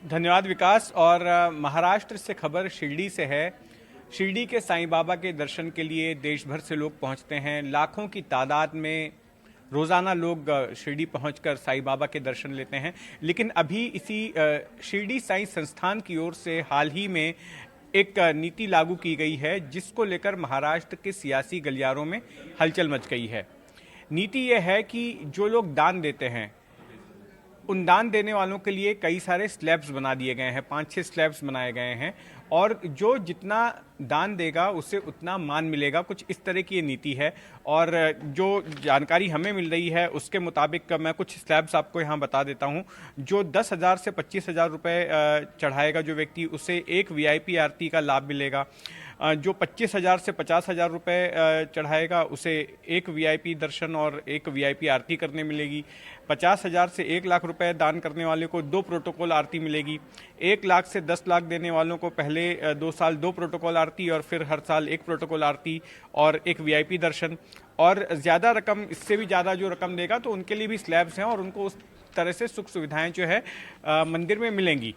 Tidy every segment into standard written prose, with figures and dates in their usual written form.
धन्यवाद विकास। और महाराष्ट्र से खबर शिरडी से है। शिरडी के साईं बाबा के दर्शन के लिए देश भर से लोग पहुंचते हैं। लाखों की तादाद में रोजाना लोग शिरडी पहुंचकर साईं बाबा के दर्शन लेते हैं। लेकिन अभी इसी शिरडी साईं संस्थान की ओर से हाल ही में एक नीति लागू की गई है, जिसको लेकर महाराष्ट्र के सियासी गलियारों में हलचल मच गई है। नीति यह है कि जो लोग दान देते हैं, उन दान देने वालों के लिए कई सारे स्लैब्स बना दिए गए हैं, 5-6 स्लैब्स बनाए गए हैं, और जो जितना दान देगा उसे उतना मान मिलेगा। कुछ इस तरह की ये नीति है। और जो जानकारी हमें मिल रही है उसके मुताबिक मैं कुछ स्लैब्स आपको यहाँ बता देता हूँ। जो 10,000 से 25,000 रुपये चढ़ाएगा जो व्यक्ति, उसे एक वीआईपी आरती का लाभ मिलेगा। जो 25,000 से 50,000 रुपये चढ़ाएगा उसे एक वीआईपी दर्शन और एक वीआईपी आरती करने मिलेगी। 50,000 से 1 लाख रुपए दान करने वाले को 2 प्रोटोकॉल आरती मिलेगी। 1 लाख से 10 लाख देने वालों को पहले 2 साल 2 प्रोटोकॉल आरती और फिर हर साल 1 प्रोटोकॉल आरती और एक वीआईपी दर्शन। और ज़्यादा रकम, इससे भी ज़्यादा जो रकम देगा तो उनके लिए भी स्लैब्स हैं और उनको उस तरह से सुख सुविधाएं जो है मंदिर में मिलेंगी।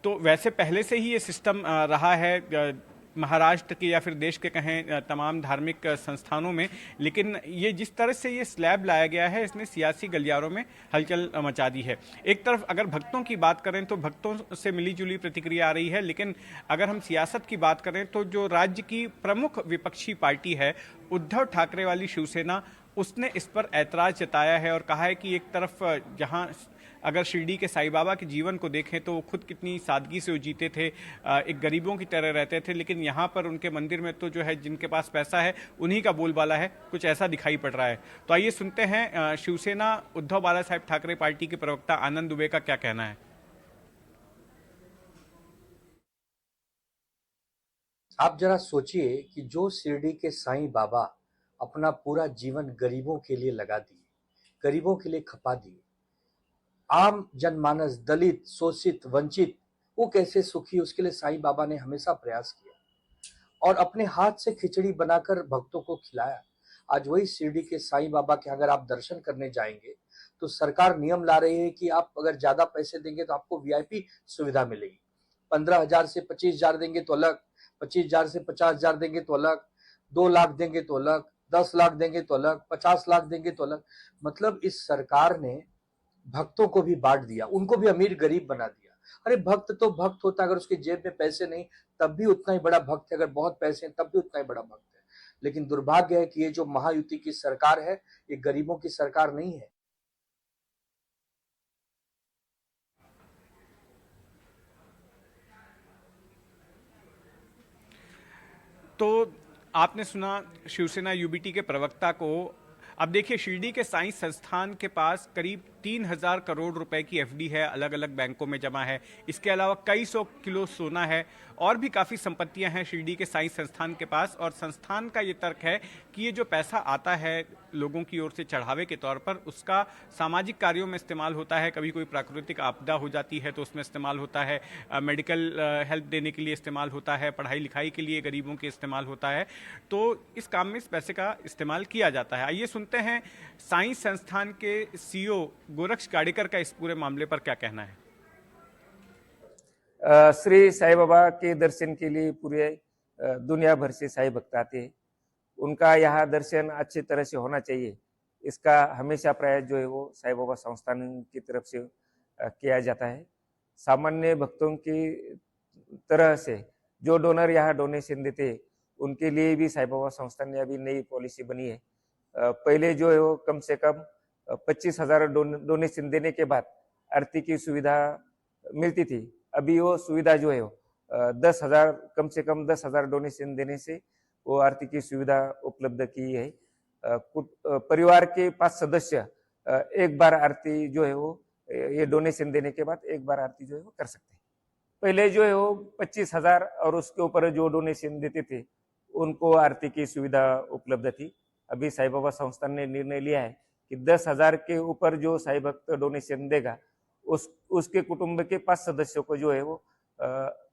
तो वैसे पहले से ही ये सिस्टम रहा है महाराष्ट्र के या फिर देश के कहें तमाम धार्मिक संस्थानों में। लेकिन ये जिस तरह से ये स्लैब लाया गया है, इसने सियासी गलियारों में हलचल मचा दी है। एक तरफ अगर भक्तों की बात करें तो भक्तों से मिली जुली प्रतिक्रिया आ रही है, लेकिन अगर हम सियासत की बात करें तो जो राज्य की प्रमुख विपक्षी पार्टी है उद्धव ठाकरे वाली शिवसेना, उसने इस पर ऐतराज जताया है और कहा है कि एक तरफ जहां अगर शिरडी के साईं बाबा के जीवन को देखें तो वो खुद कितनी सादगी से वो जीते थे, एक गरीबों की तरह रहते थे, लेकिन यहाँ पर उनके मंदिर में तो जो है जिनके पास पैसा है उन्हीं का बोलबाला है, कुछ ऐसा दिखाई पड़ रहा है। तो आइए सुनते हैं शिवसेना उद्धव बाला साहेब ठाकरे पार्टी के प्रवक्ता आनंद दुबे का क्या कहना है। आप जरा सोचिए कि जो शिरडी के साईं बाबा अपना पूरा जीवन गरीबों के लिए लगा दिए, गरीबों के लिए खपा दिए, आम जनमानस, दलित, शोषित, वंचित, वो कैसे सुखी, उसके लिए साईं बाबा ने हमेशा प्रयास किया और अपने हाथ से खिचड़ी बनाकर भक्तों को खिलाया। आज वही शिरडी के साईं बाबा के अगर आप दर्शन करने जाएंगे तो सरकार नियम ला रही है कि आप अगर ज्यादा पैसे देंगे तो आपको वीआईपी सुविधा मिलेगी। 15,000 से 25,000 देंगे तो अलग, 25,000 से 50,000 देंगे तो अलग, 2 लाख देंगे तो अलग, 10 लाख देंगे तो अलग, 50 लाख देंगे तो अलग। मतलब इस सरकार ने भक्तों को भी बांट दिया, उनको भी अमीर गरीब बना दिया। अरे भक्त तो भक्त होता है, अगर उसके जेब में पैसे नहीं तब भी उतना ही बड़ा भक्त है, अगर बहुत पैसे हैं तब भी उतना ही बड़ा भक्त है। लेकिन दुर्भाग्य है कि ये जो महायुति की सरकार है, ये गरीबों की सरकार नहीं है। तो आपने सुना शिवसेना यूबीटी के प्रवक्ता को। अब देखिए, शिरडी के साईं संस्थान के पास करीब 3,000 करोड़ रुपए की एफडी है, अलग अलग बैंकों में जमा है। इसके अलावा कई सौ किलो सोना है और भी काफ़ी संपत्तियां हैं शिरडी के साईं संस्थान के पास। और संस्थान का ये तर्क है कि ये जो पैसा आता है लोगों की ओर से चढ़ावे के तौर पर, उसका सामाजिक कार्यों में इस्तेमाल होता है। कभी कोई प्राकृतिक आपदा हो जाती है तो उसमें इस्तेमाल होता है, मेडिकल हेल्प देने के लिए इस्तेमाल होता है, पढ़ाई लिखाई के लिए गरीबों के इस्तेमाल होता है। तो इस काम में इस पैसे का इस्तेमाल किया जाता है। आइए सुनते हैं साईं संस्थान के सीईओ गोरक्ष गाड़ेकर का इस पूरे मामले पर क्या कहना है। श्री साईं बाबा के दर्शन के लिए पूरे दुनिया भर से साईं भक्त आते हैं। उनका यहाँ दर्शन अच्छी तरह से होना चाहिए, इसका हमेशा प्रयास जो है वो साईं बाबा संस्थान की तरफ से किया जाता है। सामान्य भक्तों की तरह से जो डोनर यहाँ डोनेशन देते हैं उनके लिए भी साईं बाबा संस्थान ने अभी नई पॉलिसी बनी है। पहले जो है वो कम से कम 25,000 डोनेशन देने के बाद आरती की सुविधा मिलती थी। अभी वो सुविधा जो है वो 10,000, कम से कम 10,000 डोनेशन देने से वो आरती की सुविधा उपलब्ध की है। परिवार के 5 सदस्य एक बार आरती जो है वो ये डोनेशन देने के बाद एक बार आरती जो है वो कर सकते हैं। पहले जो है वो 25,000 और उसके ऊपर जो डोनेशन देते थे उनको आरती की सुविधा उपलब्ध थी। अभी साईं बाबा संस्थान ने निर्णय लिया है कि 10,000 के ऊपर जो साईं भक्त डोनेशन देगा उसके कुटुंब के 5 सदस्यों को जो है वो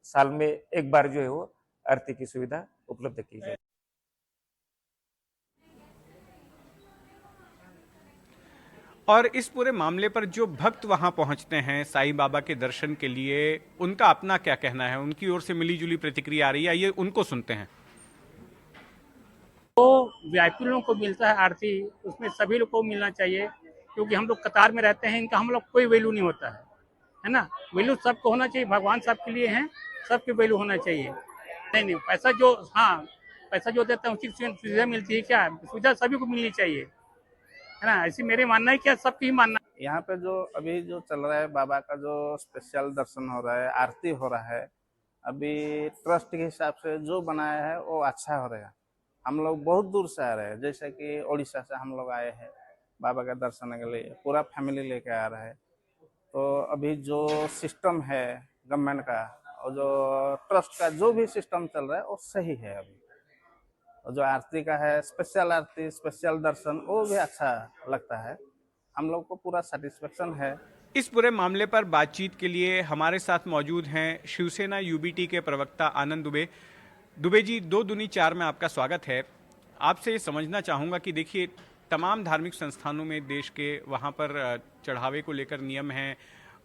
साल में एक बार जो है वो आरती की सुविधा उपलब्ध की जाए। और इस पूरे मामले पर जो भक्त वहां पहुंचते हैं साईं बाबा के दर्शन के लिए, उनका अपना क्या कहना है? उनकी ओर से मिली जुली प्रतिक्रिया आ रही है, आइए उनको सुनते हैं। तो वीआईपी लोगों को मिलता है आरती, उसमें सभी लोग को मिलना चाहिए, क्योंकि हम लोग कतार में रहते हैं, इनका हम लोग कोई वैल्यू नहीं होता है ना। वैल्यू सबको होना चाहिए, भगवान सबके लिए हैं, सबकी वैल्यू होना चाहिए। नहीं नहीं, पैसा जो, हाँ, पैसा जो देता है उचित सुविधा मिलती है, क्या सुविधा सभी को मिलनी चाहिए, है ना। ऐसी मेरे मानना है, क्या सबकी मानना है। यहाँ पे जो अभी जो चल रहा है, बाबा का जो स्पेशल दर्शन हो रहा है, आरती हो रहा है, अभी ट्रस्ट के हिसाब से जो बनाया है वो अच्छा हो रहा है। हम लोग बहुत दूर से आ रहे हैं, जैसे कि उड़ीसा से हम लोग आए हैं बाबा का दर्शन के लिए, पूरा फैमिली लेके आ रहा है। तो अभी जो सिस्टम है गवर्नमेंट का और जो ट्रस्ट का जो भी सिस्टम चल रहा है वो सही है अभी। और जो आरती का है, स्पेशल आरती, स्पेशल दर्शन, वो भी अच्छा लगता है। हम लोग को पूरा सेटिस्फेक्शन है। इस पूरे मामले पर बातचीत के लिए हमारे साथ मौजूद हैं शिवसेना यूबीटी के प्रवक्ता आनंद दुबे। दुबे जी, 2 दूनी 4 में आपका स्वागत है। आपसे ये समझना चाहूँगा कि देखिए, तमाम धार्मिक संस्थानों में देश के वहाँ पर चढ़ावे को लेकर नियम हैं,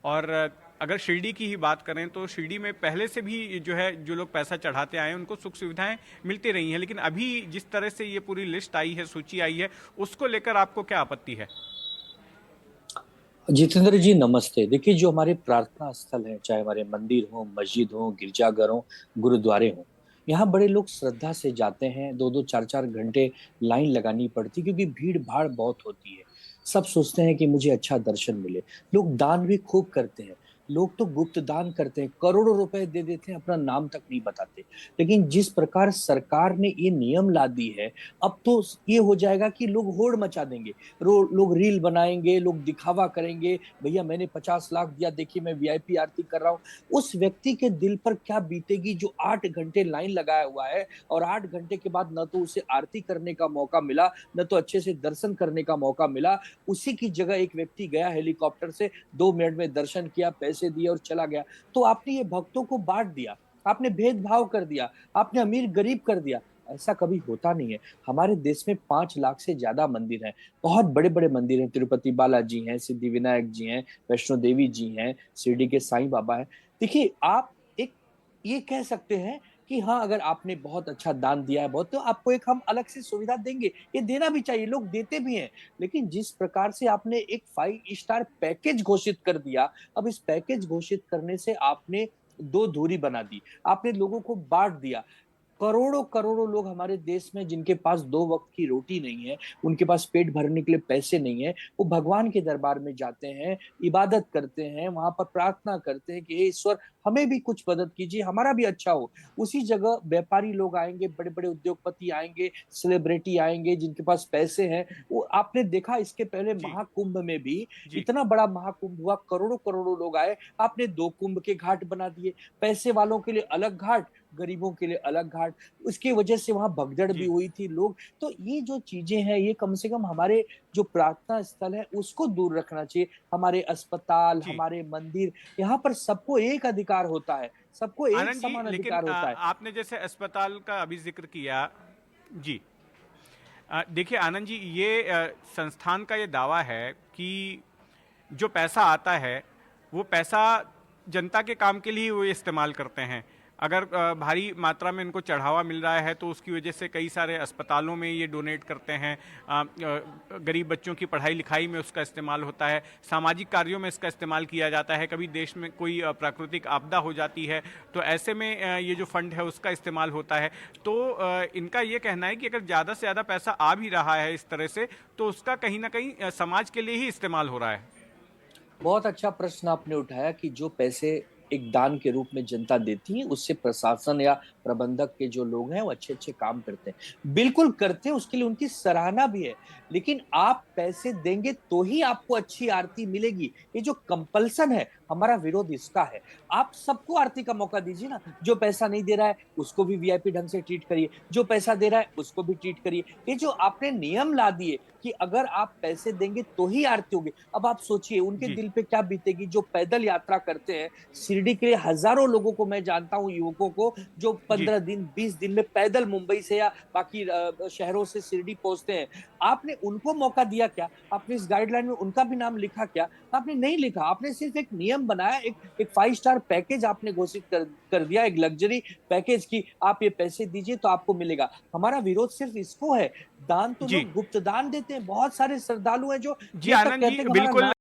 और अगर शिरडी की ही बात करें तो शिरडी में पहले से भी जो है, जो लोग पैसा चढ़ाते आए हैं उनको सुख सुविधाएं मिलती रही हैं, लेकिन अभी जिस तरह से ये पूरी लिस्ट आई है, सूची आई है, उसको लेकर आपको क्या आपत्ति है? जितेंद्र जी नमस्ते। देखिए, जो हमारे प्रार्थना स्थल हैं, चाहे हमारे मंदिर हो, मस्जिद हो, गिरजाघर हो, गुरुद्वारे हो, यहाँ बड़े लोग श्रद्धा से जाते हैं। 2-2 4-4 घंटे लाइन लगानी पड़ती, क्योंकि भीड़ भाड़ बहुत होती है। सब सोचते हैं कि मुझे अच्छा दर्शन मिले। लोग दान भी खूब करते हैं। लोग तो गुप्त दान करते हैं, करोड़ों रुपए दे देते हैं, अपना नाम तक नहीं बताते। लेकिन जिस प्रकार सरकार ने ये नियम ला दी है, अब तो ये हो जाएगा कि लोग होड़ मचा देंगे। लोग रील बनाएंगे, लोग दिखावा करेंगे, भैया मैंने 50 लाख दिया, देखिए मैं वीआईपी आरती कर रहा हूँ। उस व्यक्ति के दिल पर क्या बीतेगी जो 8 घंटे लाइन लगाया हुआ है, और 8 घंटे के बाद न तो उसे आरती करने का मौका मिला, न तो अच्छे से दर्शन करने का मौका मिला। उसी की जगह एक व्यक्ति गया हेलीकॉप्टर से, 2 मिनट में दर्शन किया, पैसे दिए और चला गया। तो आपने ये भक्तों को बांट दिया, आपने भेदभाव कर दिया, आपने अमीर गरीब कर दिया। ऐसा कभी होता नहीं है। हमारे देश में 5 लाख से ज्यादा मंदिर हैं, बहुत बड़े बड़े मंदिर हैं। तिरुपति बालाजी हैं, सिद्धि विनायक जी हैं, वैष्णो देवी जी हैं, शिरडी के साईं बाबा हैं। देखिए, आप एक ये कह सकते हैं कि हाँ, अगर आपने बहुत अच्छा दान दिया है बहुत, तो आपको एक हम अलग से सुविधा देंगे। ये देना भी चाहिए, लोग देते भी हैं। लेकिन जिस प्रकार से आपने एक 5 स्टार पैकेज घोषित कर दिया, अब इस पैकेज घोषित करने से आपने दो दूरी बना दी, आपने लोगों को बांट दिया। करोड़ों करोड़ों लोग हमारे देश में, जिनके पास 2 वक्त की रोटी नहीं है, उनके पास पेट भरने के लिए पैसे नहीं है, वो भगवान के दरबार में जाते हैं, इबादत करते हैं, वहां पर प्रार्थना करते हैं कि हे ईश्वर, हमें भी कुछ मदद कीजिए, हमारा भी अच्छा हो। उसी जगह व्यापारी लोग आएंगे, बड़े बड़े उद्योगपति आएंगे, सेलिब्रिटी आएंगे, जिनके पास पैसे हैं। वो आपने देखा, इसके पहले जी महाकुंभ में भी जी। इतना बड़ा महाकुंभ हुआ, करोड़ों करोड़ों लोग आए, आपने 2 कुंभ के घाट बना दिए। पैसे वालों के लिए अलग घाट, गरीबों के लिए अलग घाट। उसकी वजह से वहां भगदड़ भी जी हुई थी। लोग, तो ये जो चीजें हैं, ये कम से कम हमारे जो प्रार्थना स्थल है उसको दूर रखना चाहिए। हमारे अस्पताल, जी। हमारे मंदिर, यहाँ पर सबको एक अधिकार होता है, सबको एक आनंद जी, समान लेकिन अधिकार होता है। आपने जैसे अस्पताल का अभी जिक्र किया, जी, देखिए आनंद जी, ये संस्थान का ये दावा है कि जो पैसा आता है वो पैसा जनता के काम के लिए वो इस्तेमाल करते हैं। अगर भारी मात्रा में इनको चढ़ावा मिल रहा है तो उसकी वजह से कई सारे अस्पतालों में ये डोनेट करते हैं, गरीब बच्चों की पढ़ाई लिखाई में उसका इस्तेमाल होता है, सामाजिक कार्यों में इसका इस्तेमाल किया जाता है। कभी देश में कोई प्राकृतिक आपदा हो जाती है तो ऐसे में ये जो फंड है उसका इस्तेमाल होता है। तो इनका ये कहना है कि अगर ज़्यादा से ज़्यादा पैसा आ भी रहा है इस तरह से, तो उसका कहीं ना कहीं समाज के लिए ही इस्तेमाल हो रहा है। बहुत अच्छा प्रश्न आपने उठाया कि जो पैसे एक दान के रूप में जनता देती है, उससे प्रशासन या प्रबंधक के जो लोग हैं वो अच्छे अच्छे काम करते हैं। बिल्कुल करते हैं, उसके लिए उनकी सराहना भी है। लेकिन आप पैसे देंगे तो ही आपको अच्छी आरती मिलेगी। ये जो कंपल्सन है, हमारा विरोध इसका है। आप सबको आरती का मौका दीजिए ना। जो पैसा नहीं दे रहा है उसको भी वीआईपी ढंग से ट्रीट करिए, जो पैसा दे रहा है उसको भी ट्रीट करिए। ये जो आपने नियम ला दिए कि अगर आप पैसे देंगे तो ही आरती होगी, अब आप सोचिए उनके जी। दिल पे क्या बीतेगी जो पैदल यात्रा करते हैं। शिरडी के लिए हजारों लोगों को मैं जानता हूँ, युवकों को, जो जी। 15 दिन 20 दिन में पैदल मुंबई से या बाकी शहरों से शिरडी पहुंचते हैं। आपने उनको मौका दिया क्या? आपने इस गाइडलाइन में उनका भी नाम लिखा क्या? आपने नहीं लिखा। आपने सिर्फ एक नियम बनाया, एक 5 स्टार पैकेज आपने घोषित कर दिया, एक लग्जरी पैकेज की आप ये पैसे दीजिए तो आपको मिलेगा। हमारा विरोध सिर्फ इसको है। दान तो जी। लोग गुप्त दान देते हैं, बहुत सारे श्रद्धालु हैं जो जी ये तक आनंद कहते जी, हैं कि हमारा बिल्कुल।